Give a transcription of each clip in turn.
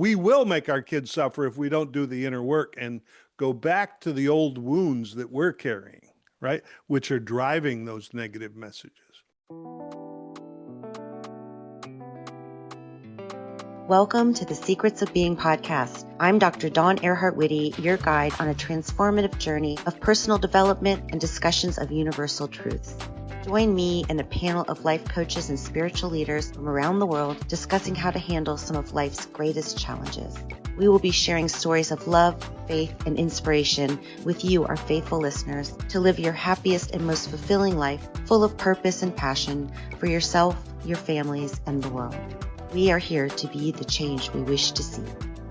we will make our kids suffer if we don't do the inner work and go back to the old wounds that we're carrying, right? Which are driving those negative messages. Welcome to the Secrets of Being podcast. I'm Dr. Dawn Earhart-Whitty, your guide on a transformative journey of personal development and discussions of universal truths. Join me and a panel of life coaches and spiritual leaders from around the world discussing how to handle some of life's greatest challenges. We will be sharing stories of love, faith, and inspiration with you, our faithful listeners, to live your happiest and most fulfilling life, full of purpose and passion for yourself, your families, and the world. We are here to be the change we wish to see.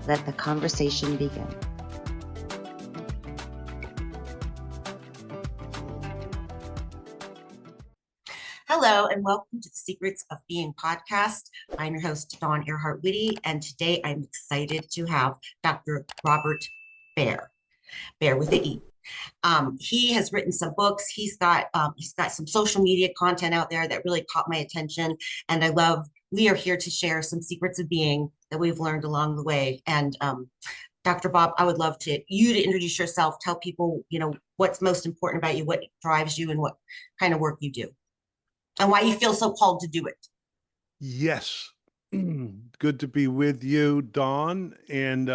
Let the conversation begin. Hello, and welcome to the Secrets of Being podcast. I'm your host, Dawn Earhart-Whitty, and today I'm excited to have Dr. Robert Beare, Beare with an E. He has written some books. He's got some social media content out there that really caught my attention, and we are here to share some secrets of being that we've learned along the way. And Dr. Bob, I would love you to introduce yourself, tell people, what's most important about you, what drives you, and what kind of work you do, and why you feel so called to do it. Yes. Good to be with you, Dawn. And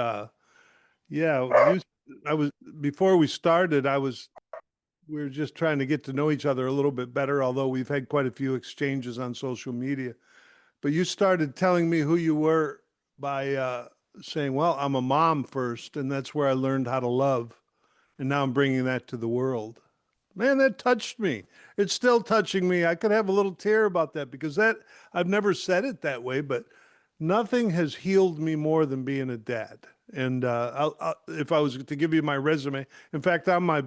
before we started, we were just trying to get to know each other a little bit better, although we've had quite a few exchanges on social media. But you started telling me who you were by saying, well, I'm a mom first, and that's where I learned how to love. And now I'm bringing that to the world. Man, that touched me. It's still touching me. I could have a little tear about that because I've never said it that way, but nothing has healed me more than being a dad. And if I was to give you my resume, in fact, on my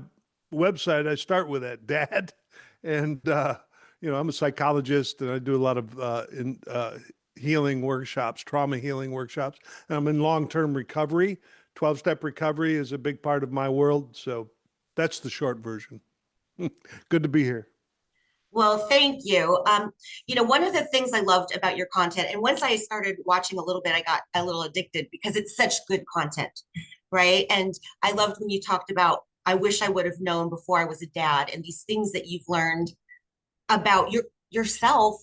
website, I start with that, dad. And I'm a psychologist, and I do a lot of healing workshops, trauma healing workshops. And I'm in long-term recovery. 12-step recovery is a big part of my world. So that's the short version. Good to be here. Well, thank you. One of the things I loved about your content, and once I started watching a little bit, I got a little addicted because it's such good content, right? And I loved when you talked about, I wish I would have known before I was a dad, and these things that you've learned about yourself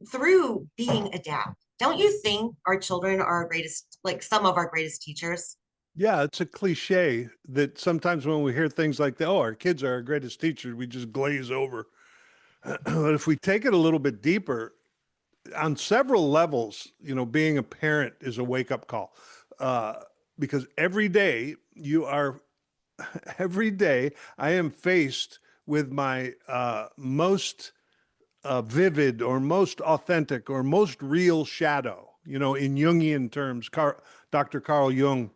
through being a dad. Don't you think our children are some of our greatest teachers? Yeah, it's a cliche that sometimes when we hear things like that, oh, our kids are our greatest teachers, we just glaze over. But if we take it a little bit deeper, on several levels, being a parent is a wake-up call. Because every day I am faced with my most vivid or most authentic or most real shadow. In Jungian terms, Dr. Carl Jung,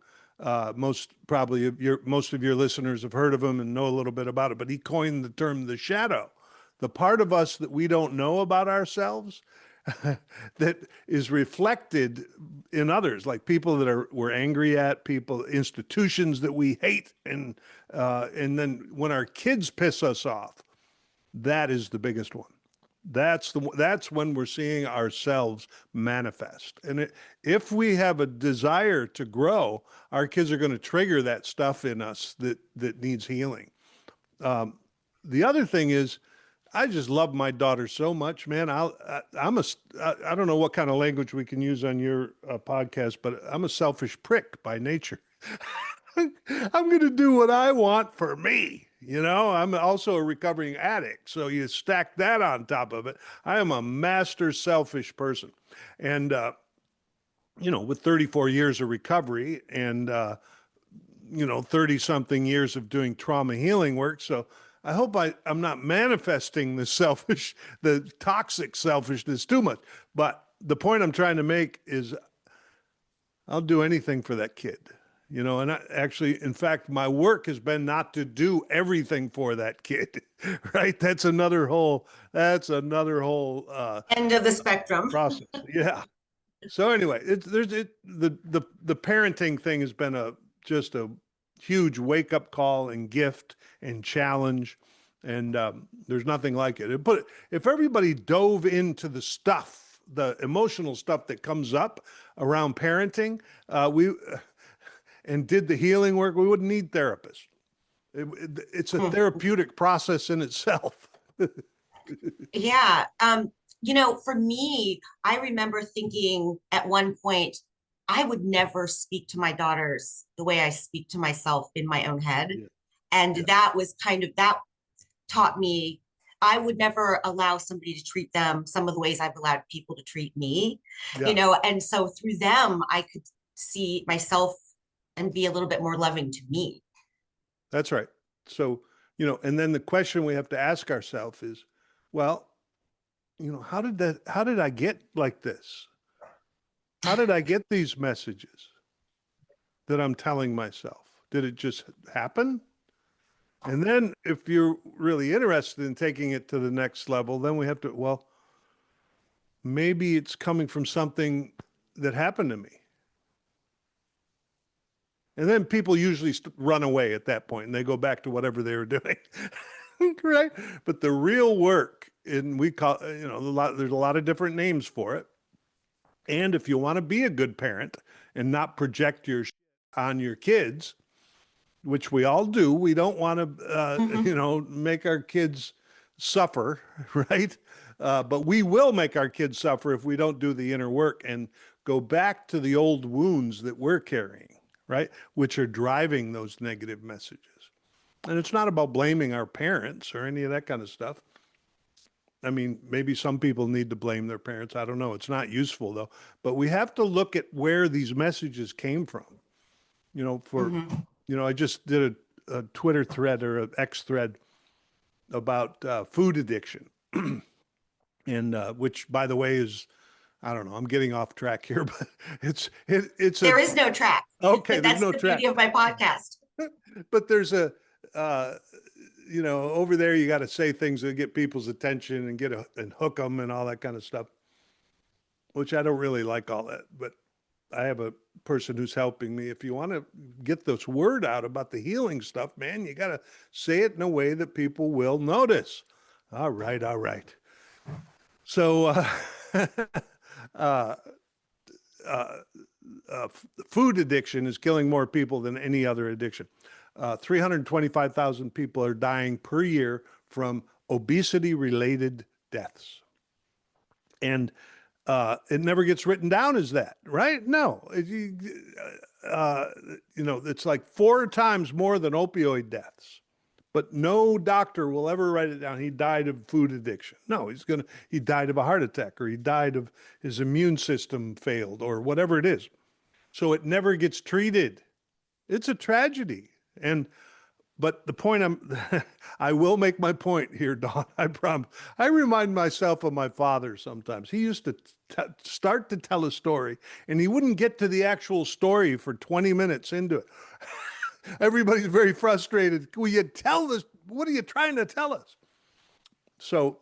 most of your listeners have heard of him and know a little bit about it, but he coined the term the shadow, the part of us that we don't know about ourselves that is reflected in others, like people that we're angry at, people, institutions that we hate, and then when our kids piss us off, that is the biggest one. That's when we're seeing ourselves manifest. And if we have a desire to grow, our kids are going to trigger that stuff in us that needs healing. The other thing is, I just love my daughter so much, man. I don't know what kind of language we can use on your podcast, but I'm a selfish prick by nature. I'm going to do what I want for me. I'm also a recovering addict. So you stack that on top of it. I am a master selfish person. And, with 34 years of recovery and, 30 something years of doing trauma healing work. So I hope I'm not manifesting the toxic selfishness too much. But the point I'm trying to make is I'll do anything for that kid. And in fact, my work has been not to do everything for that kid, right? That's another whole end of the spectrum process. Yeah. So anyway, the parenting thing has been just a huge wake up call and gift and challenge, and there's nothing like it. But if everybody dove into the stuff the emotional stuff that comes up around parenting, we and did the healing work, we wouldn't need therapists. It's a Mm. therapeutic process in itself. Yeah. For me, I remember thinking at one point, I would never speak to my daughters the way I speak to myself in my own head. Yeah, And yeah, that taught me I would never allow somebody to treat them some of the ways I've allowed people to treat me, yeah. and so through them, I could see myself and be a little bit more loving to me. That's right. So, and then the question we have to ask ourselves is, well, how did I get like this? How did I get these messages that I'm telling myself? Did it just happen? And then if you're really interested in taking it to the next level, then we have to, well, maybe it's coming from something that happened to me. And then people usually run away at that point and they go back to whatever they were doing. Right? But the real work, and we call, there's a lot of different names for it. And if you want to be a good parent and not project your on your kids, which we all do, we don't want to, Mhm. make our kids suffer, right? But we will make our kids suffer if we don't do the inner work and go back to the old wounds that we're carrying, right? Which are driving those negative messages. And it's not about blaming our parents or any of that kind of stuff. I mean, maybe some people need to blame their parents. I don't know. It's not useful though. But we have to look at where these messages came from. Mhm. I just did a Twitter thread or an X thread about food addiction, and which, by the way, is, I don't know. I'm getting off track here, but it's a There is no track. okay. There's That's no the beauty track, of my podcast. but there's a uh, over there you got to say things that get people's attention and and hook them and all that kind of stuff, which I don't really like all that, but I have a person who's helping me. If you want to get this word out about the healing stuff, man, you got to say it in a way that people will notice. All right, all right. So, uh, uh, food addiction is killing more people than any other addiction. 325,000 people are dying per year from obesity related deaths. And it never gets written down as that, right? No, it's like 4 times more than opioid deaths, but no doctor will ever write it down. He died of food addiction. No, he died of a heart attack, or he died of his immune system failed, or whatever it is. So it never gets treated. It's a tragedy. But the point I will make my point here, Dawn. I promise. I remind myself of my father sometimes. He used to start to tell a story, and he wouldn't get to the actual story for 20 minutes into it. Everybody's very frustrated. Will you tell us? What are you trying to tell us? So,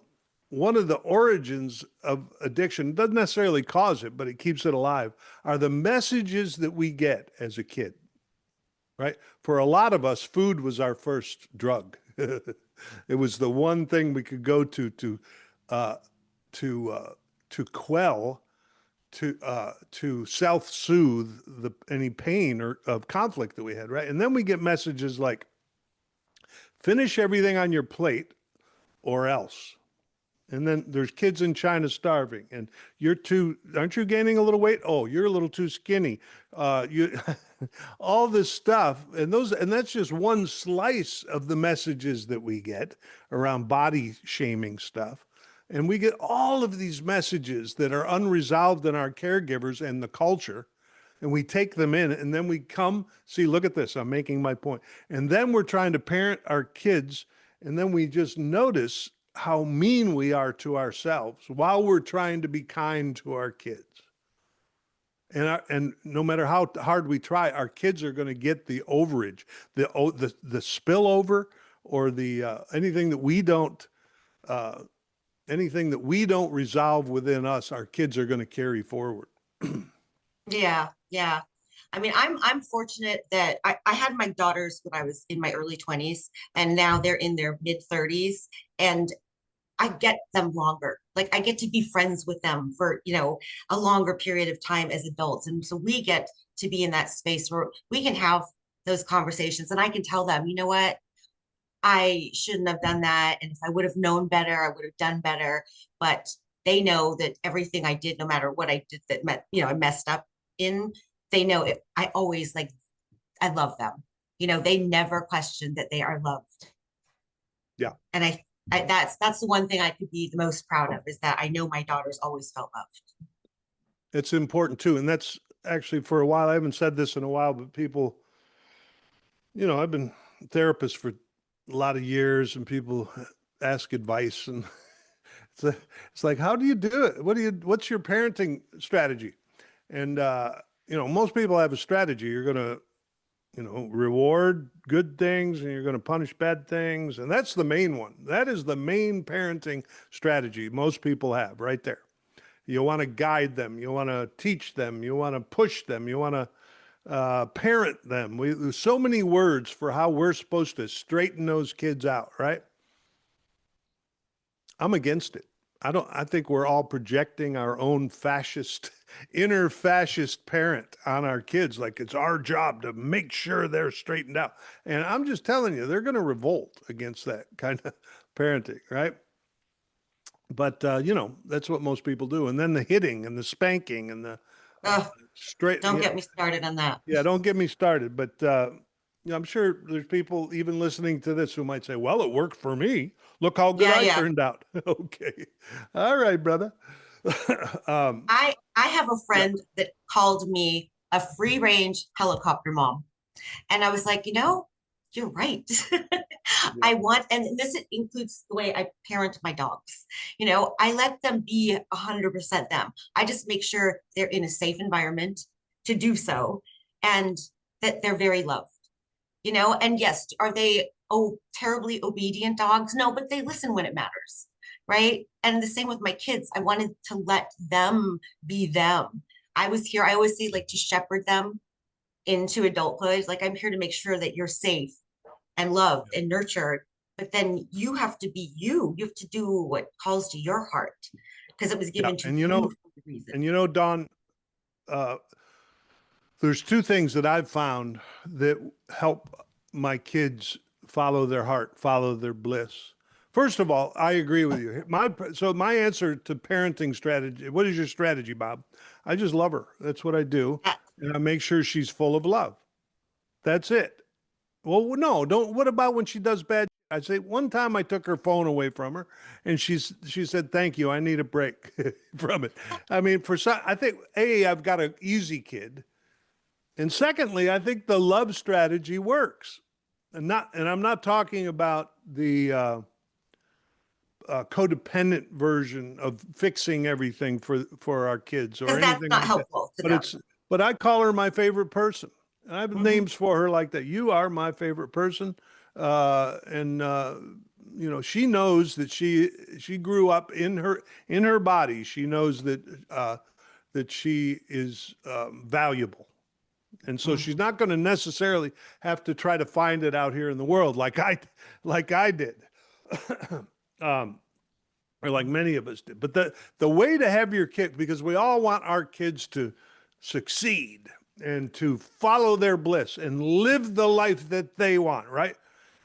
one of the origins of addiction doesn't necessarily cause it, but it keeps it alive, are the messages that we get as a kid. Right? For a lot of us, food was our first drug. It was the one thing we could go uh, to quell, to self-soothe any pain or of conflict that we had, right? And then we get messages like, finish everything on your plate or else. And then there's kids in China starving, and aren't you gaining a little weight? Oh, you're a little too skinny. You, all this stuff, and that's just one slice of the messages that we get around body shaming stuff. And we get all of these messages that are unresolved in our caregivers and the culture, and we take them in, and then we come, see, look at this, I'm making my point. And then we're trying to parent our kids, and then we just notice how mean we are to ourselves while we're trying to be kind to our kids. And no matter how hard we try, our kids are going to get the overage, the spillover, or the anything that we don't resolve within us. Our kids are going to carry forward. Yeah, yeah. I mean, I'm fortunate that I had my daughters when I was in my early 20s, and now they're in their mid 30s. And I get them longer. Like I get to be friends with them for, a longer period of time as adults. And so we get to be in that space where we can have those conversations and I can tell them, you know what? I shouldn't have done that. And if I would have known better, I would have done better. But they know that everything I did, no matter what I did that I messed up in, they know it. I always I love them. They never question that they are loved. Yeah. And that's the one thing I could be the most proud of is that I know my daughters always felt loved. It's important too. And that's actually for a while, I haven't said this in a while, but people, I've been a therapist for a lot of years and people ask advice and it's like, how do you do it? What's your parenting strategy? And, most people have a strategy. You're going to, reward good things and you're going to punish bad things. And that's the main one. That is the main parenting strategy most people have right there. You want to guide them. You want to teach them. You want to push them. You want to parent them. There's so many words for how we're supposed to straighten those kids out, right? I'm against it. I think we're all projecting our own inner fascist parent on our kids. Like it's our job to make sure they're straightened out. And I'm just telling you, they're going to revolt against that kind of parenting, right? But, that's what most people do. And then the hitting and the spanking and the Oh, straight. don't get me started on that. Yeah, don't get me started. But I'm sure there's people even listening to this who might say, well, it worked for me. Look how good I turned out. Okay. All right, brother. I have a Yeah. friend that called me a free range helicopter mom. And I was like, you're right. Yeah. I want, and this includes the way I parent my dogs. I let them be 100% them. I just make sure they're in a safe environment to do so and that they're very loved. And yes, are they terribly obedient dogs? No, but they listen when it matters, right? And the same with my kids. I wanted to let them be them. I was here, I always say like to shepherd them into adulthood. Like I'm here to make sure that you're safe and loved and nurtured. But then you have to be you. You have to do what calls to your heart because it was Yeah. given to you for a reason. Don, uh, there's two things that I've found that help my kids follow their heart, follow their bliss. First of all, I agree with you. My answer to parenting strategy, what is your strategy, Bob? I just love her. That's what I do. And I make sure she's full of love. That's it. Well, no, don't. What about when she does bad? I say one time I took her phone away from her, and she said, "Thank you. I need a break from it." I mean, I think I've got an easy kid, and secondly, I think the love strategy works, and I'm not talking about the codependent version of fixing everything for our kids or Because that's anything not like that. helpful to But them. I call her my favorite person. And I have Mhm. names for her like that. You are my favorite person. And she knows that she grew up in her body. She knows that she is valuable. And so she's not going to necessarily have to try to find it out here in the world like I did. um, or like many of us did. But the way to have your kid, because we all want our kids to succeed and to follow their bliss and live the life that they want, right?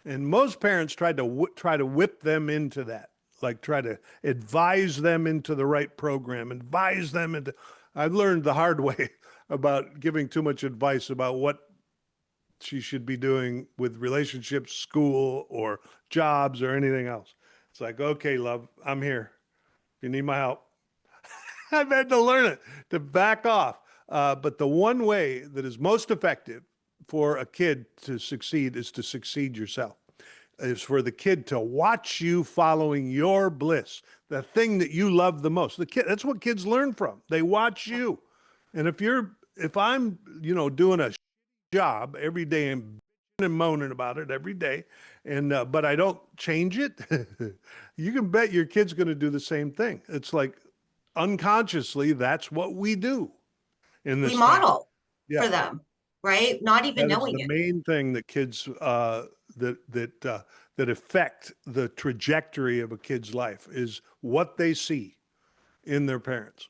And most parents try to whip them into that, like try to advise them into the right program, advise them into. I've learned the hard way about giving too much advice about what she should be doing with relationships, school, or jobs, or anything else. It's like, okay, love, I'm here. You need my help. I've had to learn it to back off. But the one way that is most effective for a kid to succeed is to succeed yourself. Is for the kid to watch you following your bliss, the thing that you love the most. That's what kids learn from. They watch you. And if I'm, doing a job every day and moaning about it every day, and but I don't change it, you can bet your kid's going to do the same thing. It's like unconsciously, that's what we do in We this family. model Yeah, for them, right? Not even that is knowing the it. main thing that kids that affect the trajectory of a kid's life is what they see in their parents.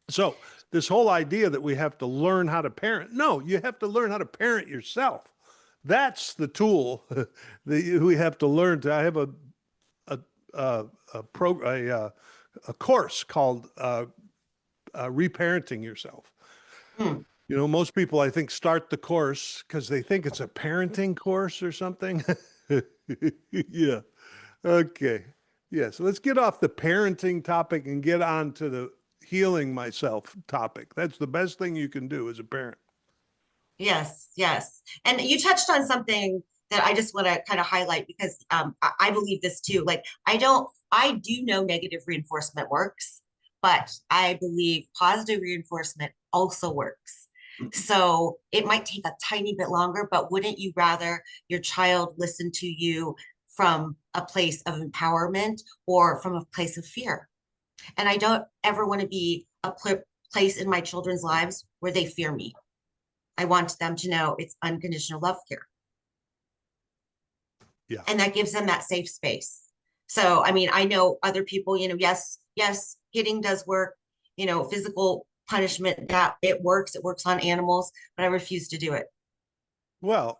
So this whole idea that we have to learn how to parent, no, you have to learn how to parent yourself. That's the tool that we have to learn to. I have a a course called Reparenting Yourself. Mm. You know, most people, I think, start the course because they think it's a parenting course or something. Yeah. Okay. Yeah. So let's get off the parenting topic and get on to the healing myself topic. That's the best thing you can do as a parent. Yes, yes. And you touched on something that I just want to kind of highlight because I believe this too. Like, I do know negative reinforcement works, but I believe positive reinforcement also works. So it might take a tiny bit longer, but wouldn't you rather your child listen to you from a place of empowerment or from a place of fear? And I don't ever want to be a place in my children's lives where they fear me. I want them to know it's unconditional love here. Yeah. And that gives them that safe space. So, I mean, I know other people, yes, yes, hitting does work, physical punishment, that it works on animals, but I refuse to do it. Well,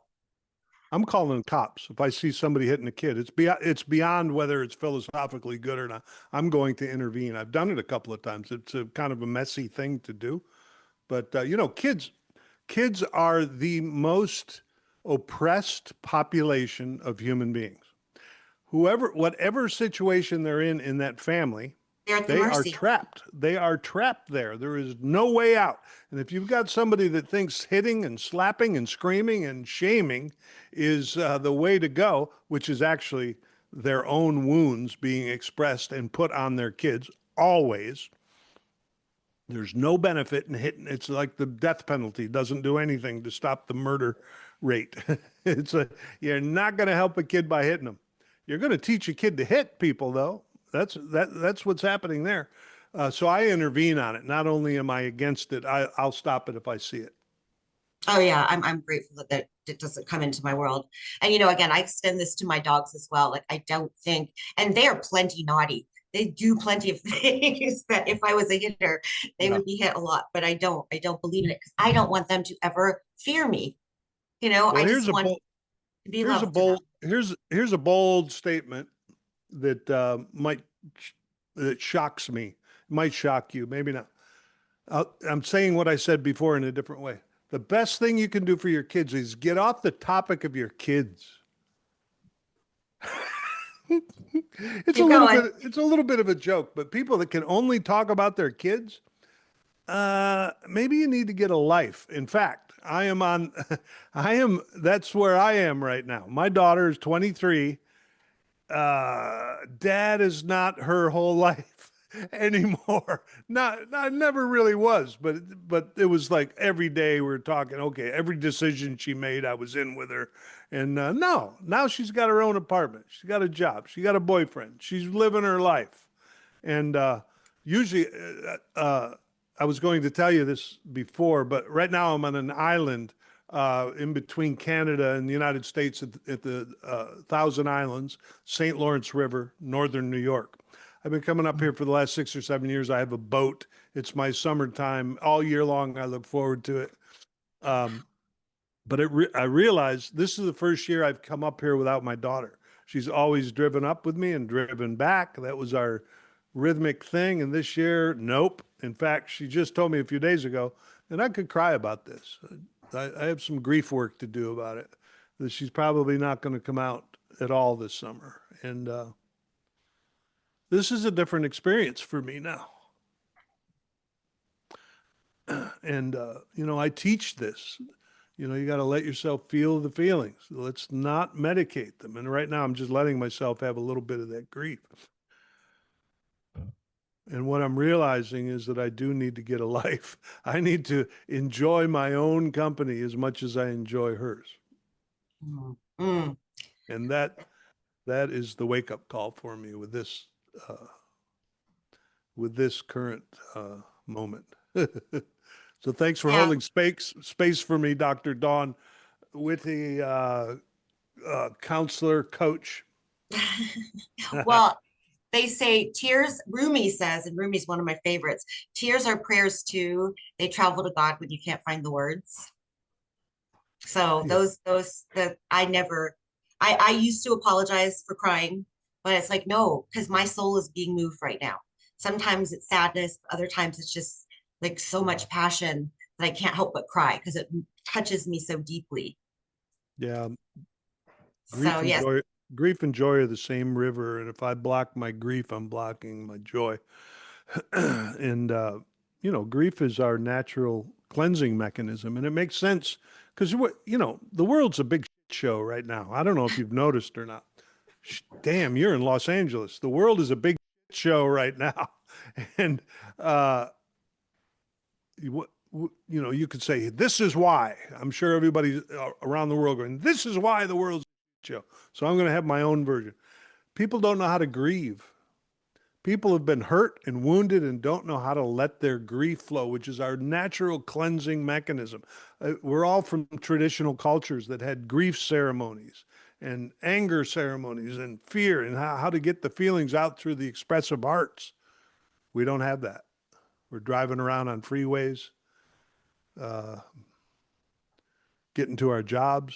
I'm calling the cops if I see somebody hitting a kid. It's beyond whether it's philosophically good or not. I'm going to intervene. I've done it a couple of times. It's a kind of a messy thing to do, but kids are the most oppressed population of human beings. Whatever situation they're in that family, They're at the they are mercy. trapped. They are trapped there. There is no way out. And if you've got somebody that thinks hitting and slapping and screaming and shaming is the way to go, which is actually their own wounds being expressed and put on their kids always, there's no benefit in hitting. It's like the death penalty doesn't do anything to stop the murder rate. You're not going to help a kid by hitting them. You're going to teach a kid to hit people, though. That's what's happening there. So I intervene on it. Not only am I against it, I'll stop it if I see it. Oh yeah, I'm grateful that it doesn't come into my world. And again, I extend this to my dogs as well. Like I don't think, and they are plenty naughty. They do plenty of things that if I was a hitter, they Yeah. would be hit a lot. But I don't believe in it because I don't want them to ever fear me. Well, I just want to be here's a love to them. bold here's a bold statement that might that shocks me. Might shock you, maybe not. I'm saying what I said before in a different way. The best thing you can do for your kids is get off the topic of your kids. Keep going. It's a little bit of a joke, but people that can only talk about their kids, maybe you need to get a life. In fact, that's where I am right now. My daughter is 23. Dad is not her whole life anymore. Not never really was, but it was like every day we were talking. Okay, every decision she made, I was in with her. And no, now she's got her own apartment. She's got a job. She got a boyfriend. She's living her life. And usually, I was going to tell you this before, but right now I'm on an island in between Canada and the United States at the Thousand Islands, St. Lawrence River, northern New York. I've been coming up here for the last 6 or 7 years. I have a boat. It's my summertime all year long. I look forward to it. Um, but I realized this is the first year I've come up here without my daughter. She's always driven up with me and driven back. That was our rhythmic thing. And this year, nope. In fact, she just told me a few days ago, and I could cry about this. I have some grief work to do about it, that she's probably not going to come out at all this summer. And this is a different experience for me now. And, I teach this. You got to let yourself feel the feelings. Let's not medicate them. And right now, I'm just letting myself have a little bit of that grief. And what I'm realizing is that I do need to get a life. I need to enjoy my own company as much as I enjoy hers. Mm, mm. And that is the wake up call for me with this current moment. So thanks for Yeah. holding space for me, Dr. Dawn Whitty. counselor, coach. Well, they say tears, Rumi says, and Rumi's one of my favorites, tears are prayers too. They travel to God when you can't find the words. So Yeah. that I never, I used to apologize for crying, but it's like, no, because my soul is being moved right now. Sometimes it's sadness, other times it's just like so much passion that I can't help but cry because it touches me so deeply. Yeah. So yes, Grief and joy are the same river. And if I block my grief, I'm blocking my joy. And, grief is our natural cleansing mechanism. And it makes sense because, the world's a big show right now. I don't know if you've noticed or not. Damn, you're in Los Angeles. The world is a big show right now. And, you could say, this is why. I'm sure everybody around the world going, this is why the world's a show. So I'm going to have my own version. People don't know how to grieve. People have been hurt and wounded and don't know how to let their grief flow, which is our natural cleansing mechanism. We're all from traditional cultures that had grief ceremonies and anger ceremonies and fear and how to get the feelings out through the expressive arts. We don't have that. We're driving around on freeways, uh, getting to our jobs,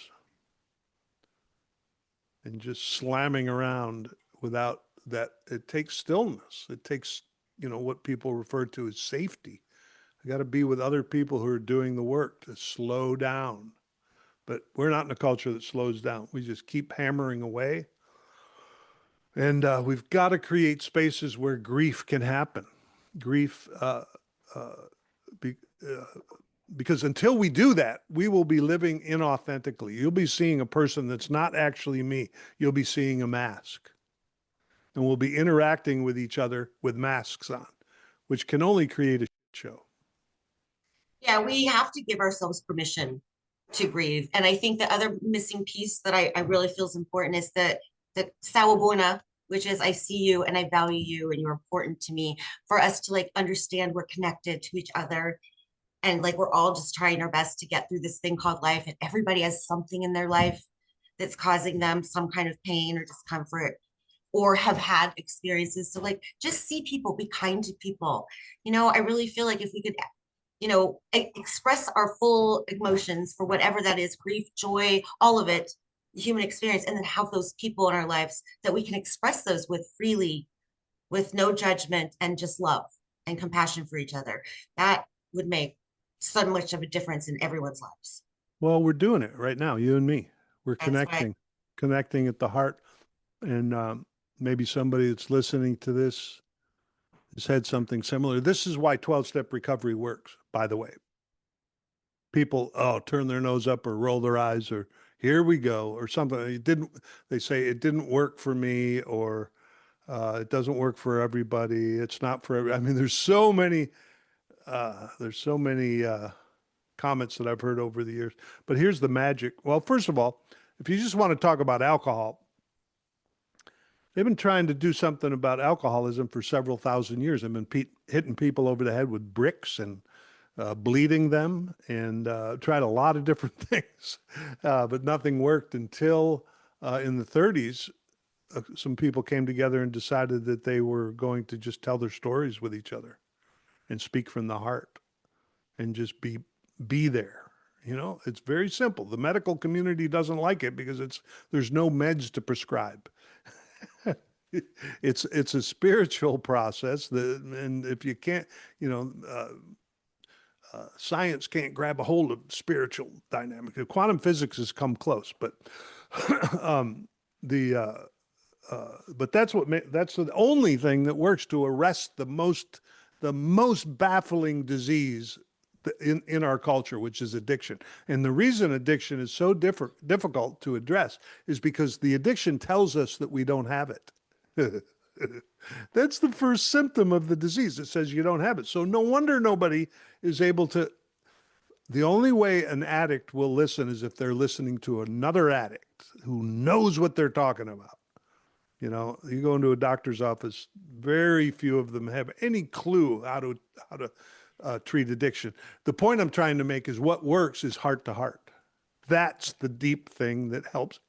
and just slamming around without that. It takes stillness. It takes, what people refer to as safety. I got to be with other people who are doing the work to slow down. But we're not in a culture that slows down. We just keep hammering away. And we've got to create spaces where grief can happen. Grief, uh, be, uh, because until we do that, we will be living inauthentically. You'll be seeing a person that's not actually me. You'll be seeing a mask. And we'll be interacting with each other with masks on, which can only create a show. yeah, we have to give ourselves permission to grieve. And I think the other missing piece that I really feel is important is the sawubona, which is I see you and I value you and you're important to me, for us to like understand we're connected to each other. And like we're all just trying our best to get through this thing called life. And everybody has something in their life that's causing them some kind of pain or discomfort or have had experiences. So like just see people, be kind to people. I really feel like if we could express our full emotions for whatever that is, grief, joy, all of it, the human experience, and then have those people in our lives that we can express those with freely, with no judgment and just love and compassion for each other. That would make so much of a difference in everyone's lives. Well, we're doing it right now, you and me. We're That's right. connecting at the heart. And maybe somebody that's listening to this has had something similar. This is why 12-step recovery works, by the way. People, turn their nose up or roll their eyes or here we go or something. They say it didn't work for me or it doesn't work for everybody. It's not for I mean, there's so many comments that I've heard over the years. But here's the magic. Well, first of all, if you just want to talk about alcohol, they've been trying to do something about alcoholism for several thousand years. They've been hitting people over the head with bricks and bleeding them and tried a lot of different things, but nothing worked until in the 30s, some people came together and decided that they were going to just tell their stories with each other and speak from the heart and just be there. It's very simple. The medical community doesn't like it because there's no meds to prescribe. It's a spiritual process and if you can't, science can't grab a hold of spiritual dynamic. The quantum physics has come close, but the but that's the only thing that works to arrest the most baffling disease in our culture, which is addiction. And the reason addiction is so difficult to address is because the addiction tells us that we don't have it. That's the first symptom of the disease. It says you don't have it. So no wonder nobody is able to. The only way an addict will listen is if they're listening to another addict who knows what they're talking about. You go into a doctor's office, very few of them have any clue how to treat addiction. The point I'm trying to make is what works is heart to heart. That's the deep thing that helps.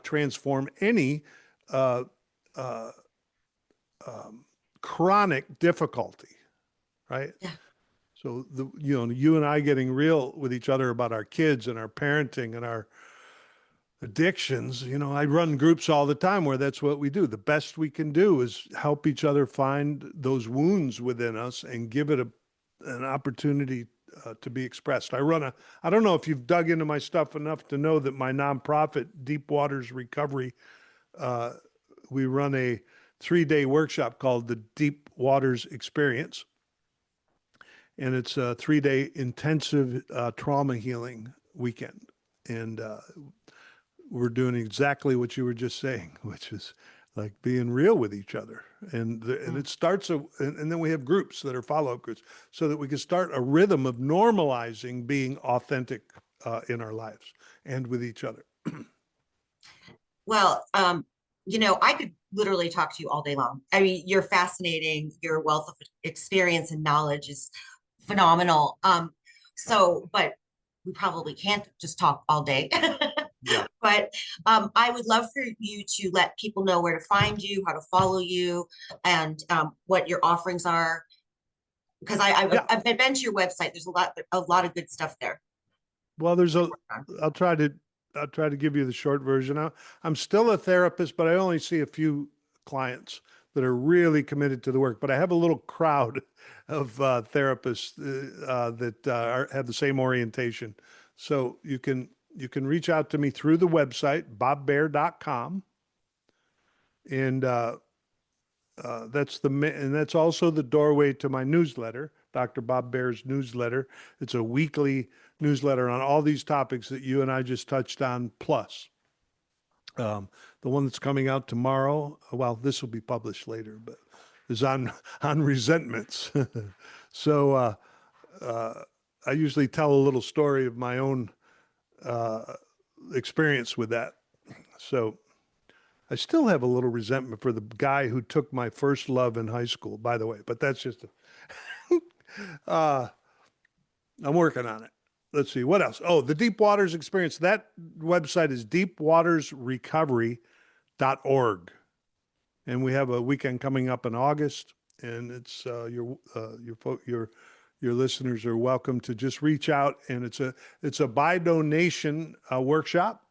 transform any chronic difficulty, right? Yeah. So you and I getting real with each other about our kids and our parenting and our addictions. I run groups all the time where that's what we do. The best we can do is help each other find those wounds within us and give it an opportunity to be expressed. I don't know if you've dug into my stuff enough to know that my nonprofit, Deep Waters Recovery, we run a 3-day workshop called the Deep Waters Experience. And it's a 3-day intensive trauma healing weekend. And we're doing exactly what you were just saying, which is like being real with each other. And it starts, and then we have groups that are follow-up groups so that we can start a rhythm of normalizing being authentic in our lives and with each other. Well, I could literally talk to you all day long. I mean, you're fascinating. Your wealth of experience and knowledge is phenomenal. But we probably can't just talk all day. Yeah. But I would love for you to let people know where to find you, how to follow you, and what your offerings are. Because I've been to your website. There's a lot of good stuff there. Well, I'll try to give you the short version. I'm still a therapist, but I only see a few clients that are really committed to the work. But I have a little crowd of therapists that have the same orientation. So you can reach out to me through the website, bobbeare.com. And that's also the doorway to my newsletter, Dr. Bob Beare's newsletter. It's a weekly newsletter on all these topics that you and I just touched on, plus the one that's coming out tomorrow. Well, this will be published later, but is on resentments. So I usually tell a little story of my own experience with that. So I still have a little resentment for the guy who took my first love in high school, by the way, but that's just I'm working on it. Let's see what else. Oh, the Deep Waters Experience. That website is deepwatersrecovery.org. And we have a weekend coming up in August, and it's your listeners are welcome to just reach out, and it's a by donation workshop.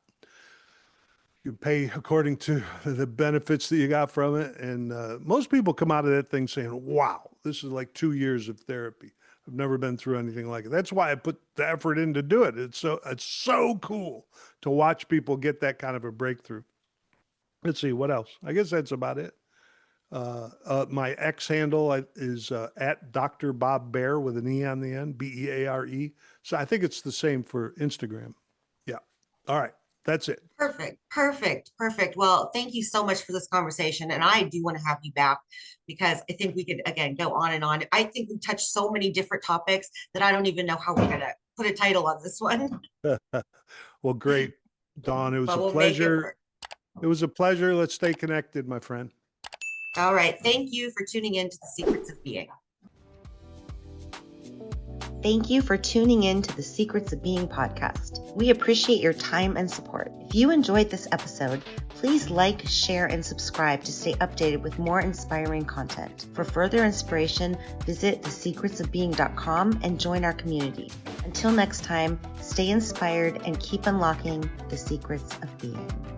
You pay according to the benefits that you got from it. And most people come out of that thing saying, wow, this is like 2 years of therapy. I've never been through anything like it. That's why I put the effort in to do it. It's so cool to watch people get that kind of a breakthrough. Let's see, what else? I guess that's about it. My X handle is at Dr. Bob Beare with an E on the end, Beare. So I think it's the same for Instagram. Yeah. All right. That's it. Perfect. Well, thank you so much for this conversation. And I do want to have you back because I think we could, again, go on and on. I think we touched so many different topics that I don't even know how we're going to put a title on this one. Well, great, Dawn. It was a pleasure. It was a pleasure. Let's stay connected, my friend. All right. Thank you for tuning in to The Secrets of Being. Thank you for tuning in to the Secrets of Being podcast. We appreciate your time and support. If you enjoyed this episode, please like, share, and subscribe to stay updated with more inspiring content. For further inspiration, visit thesecretsofbeing.com and join our community. Until next time, stay inspired and keep unlocking the secrets of being.